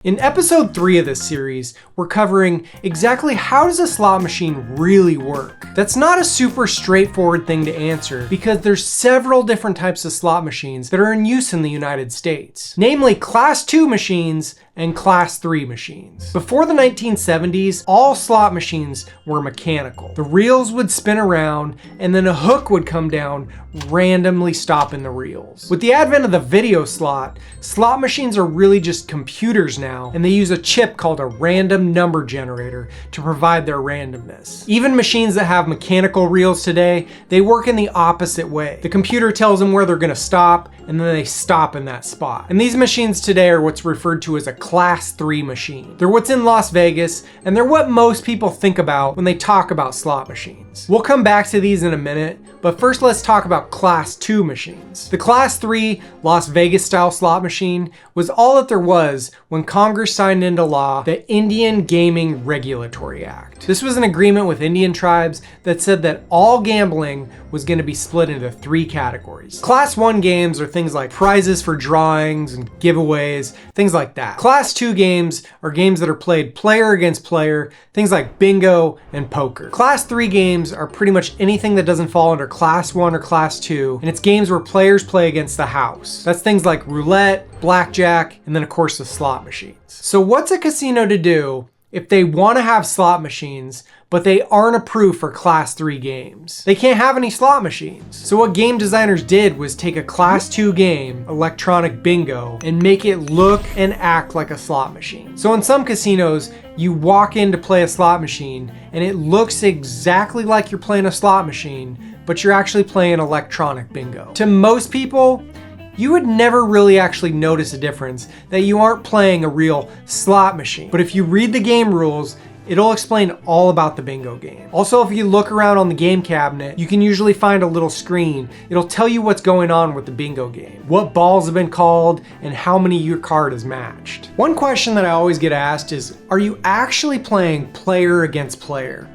In episode 3 of this series, we're covering exactly how does a slot machine really work. That's not a super straightforward thing to answer because there's several different types of slot machines that are in use in the United States, namely Class 2 machines and Class 3 machines. Before the 1970s, all slot machines were mechanical. The reels would spin around and then a hook would come down, randomly stopping the reels. With the advent of the video slot machines are really just computers now, and they use a chip called a random number generator to provide their randomness. Even machines that have mechanical reels today, they work in the opposite way. The computer tells them where they're gonna stop, and then they stop in that spot. And these machines today are what's referred to as a Class 3 machine. They're what's in Las Vegas, and they're what most people think about when they talk about slot machines. We'll come back to these in a minute, but first let's talk about Class 2 machines. The Class 3 Las Vegas style slot machine was all that there was when Congress signed into law the Indian Gaming Regulatory Act. This was an agreement with Indian tribes that said that all gambling was going to be split into 3 categories. Class 1 games are things like prizes for drawings and giveaways, things like that. Class 2 games are games that are played player against player, things like bingo and poker. Class 3 games are pretty much anything that doesn't fall under Class 1 or Class 2, and it's games where players play against the house. That's things like roulette, blackjack, and then of course the slot machines. So what's a casino to do if they want to have slot machines, but they aren't approved for Class 3 games? They can't have any slot machines. So what game designers did was take a Class 2 game, electronic bingo, and make it look and act like a slot machine. So in some casinos, you walk in to play a slot machine, and it looks exactly like you're playing a slot machine, but you're actually playing electronic bingo. To most people, you would never really actually notice a difference that you aren't playing a real slot machine. But if you read the game rules, it'll explain all about the bingo game. Also, if you look around on the game cabinet, you can usually find a little screen. It'll tell you what's going on with the bingo game, what balls have been called, and how many your card is matched. One question that I always get asked is, are you actually playing player against player?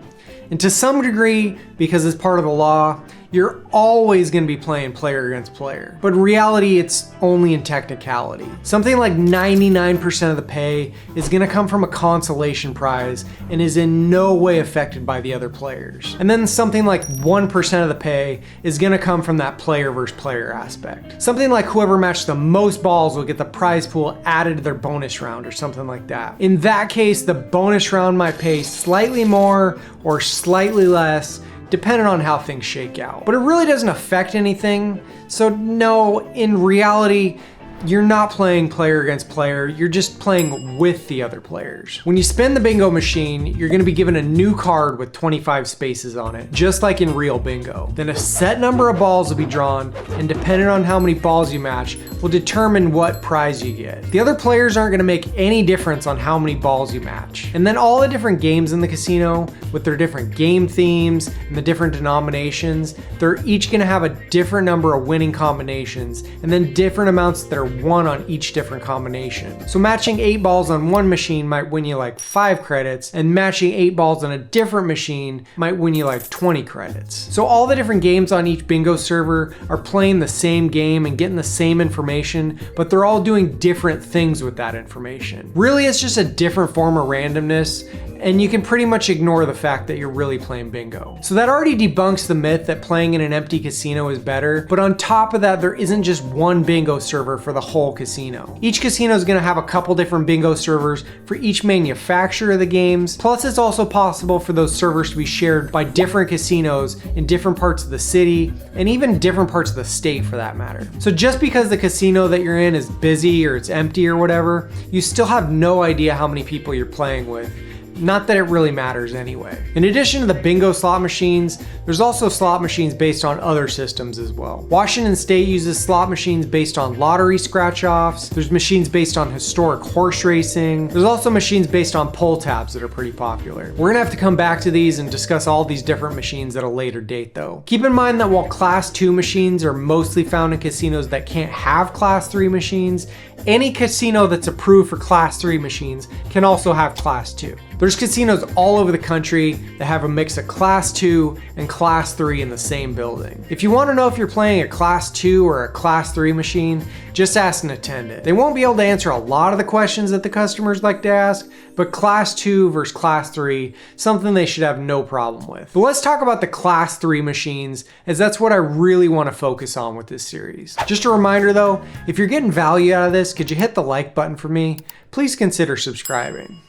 And to some degree, because it's part of the law, you're always going to be playing player against player. But in reality, it's only in technicality. Something like 99% of the pay is going to come from a consolation prize and is in no way affected by the other players. And then something like 1% of the pay is going to come from that player versus player aspect. Something like whoever matched the most balls will get the prize pool added to their bonus round or something like that. In that case, the bonus round might pay slightly more or slightly less, depending on how things shake out. But it really doesn't affect anything. So no, in reality, you're not playing player against player, you're just playing with the other players. When you spin the bingo machine, you're gonna be given a new card with 25 spaces on it, just like in real bingo. Then a set number of balls will be drawn, and depending on how many balls you match, will determine what prize you get. The other players aren't gonna make any difference on how many balls you match. And then all the different games in the casino, with their different game themes and the different denominations, they're each gonna have a different number of winning combinations, and then different amounts that are won on each different combination. So matching 8 balls on one machine might win you like 5 credits, and matching 8 balls on a different machine might win you like 20 credits. So all the different games on each bingo server are playing the same game and getting the same information, but they're all doing different things with that information. Really, it's just a different form of randomness, and you can pretty much ignore the fact that you're really playing bingo. So that already debunks the myth that playing in an empty casino is better, but on top of that, there isn't just one bingo server for the whole casino. Each casino is gonna have a couple different bingo servers for each manufacturer of the games, plus it's also possible for those servers to be shared by different casinos in different parts of the city, and even different parts of the state for that matter. So just because the casino that you're in is busy or it's empty or whatever, you still have no idea how many people you're playing with. Not that it really matters anyway. In addition to the bingo slot machines, there's also slot machines based on other systems as well. Washington State uses slot machines based on lottery scratch-offs. There's machines based on historic horse racing. There's also machines based on pull tabs that are pretty popular. We're gonna have to come back to these and discuss all these different machines at a later date though. Keep in mind that while Class 2 machines are mostly found in casinos that can't have Class 3 machines, any casino that's approved for Class 3 machines can also have Class 2. There's casinos all over the country that have a mix of Class 2 and Class 3 in the same building. If you want to know if you're playing a Class 2 or a Class 3 machine, just ask an attendant. They won't be able to answer a lot of the questions that the customers like to ask, but Class 2 versus Class 3, something they should have no problem with. But let's talk about the Class 3 machines, as that's what I really want to focus on with this series. Just a reminder though, if you're getting value out of this, could you hit the like button for me? Please consider subscribing.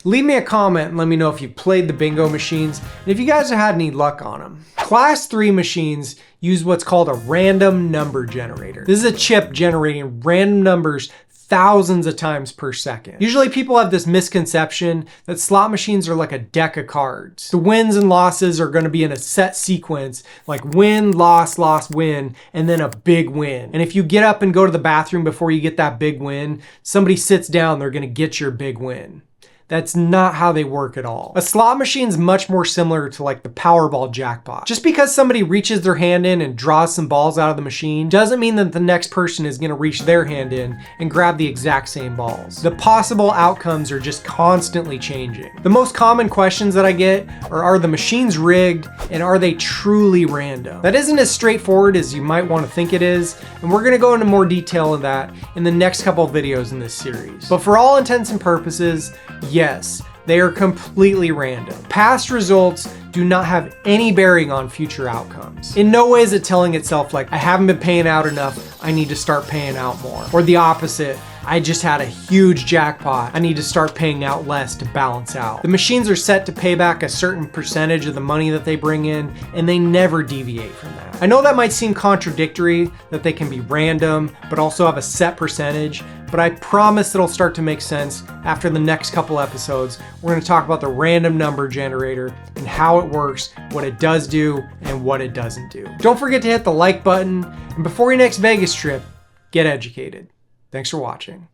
Leave me a comment and let me know if you've played the bingo machines and if you guys have had any luck on them. Class 3 machines use what's called a random number generator. This is a chip generating random numbers thousands of times per second. Usually people have this misconception that slot machines are like a deck of cards. The wins and losses are going to be in a set sequence, like win, loss, loss, win, and then a big win. And if you get up and go to the bathroom before you get that big win, somebody sits down, they're going to get your big win. That's not how they work at all. A slot machine is much more similar to like the Powerball jackpot. Just because somebody reaches their hand in and draws some balls out of the machine doesn't mean that the next person is gonna reach their hand in and grab the exact same balls. The possible outcomes are just constantly changing. The most common questions that I get are the machines rigged and are they truly random? That isn't as straightforward as you might want to think it is, and we're gonna go into more detail of that in the next couple of videos in this series. But for all intents and purposes, yes, they are completely random. Past results do not have any bearing on future outcomes. In no way is it telling itself like, I haven't been paying out enough, I need to start paying out more. Or the opposite, I just had a huge jackpot, I need to start paying out less to balance out. The machines are set to pay back a certain percentage of the money that they bring in, and they never deviate from that. I know that might seem contradictory, that they can be random, but also have a set percentage, but I promise it'll start to make sense after the next couple episodes. We're going to talk about the random number generator and how it works, what it does do, and what it doesn't do. Don't forget to hit the like button, and before your next Vegas trip, get educated. Thanks for watching.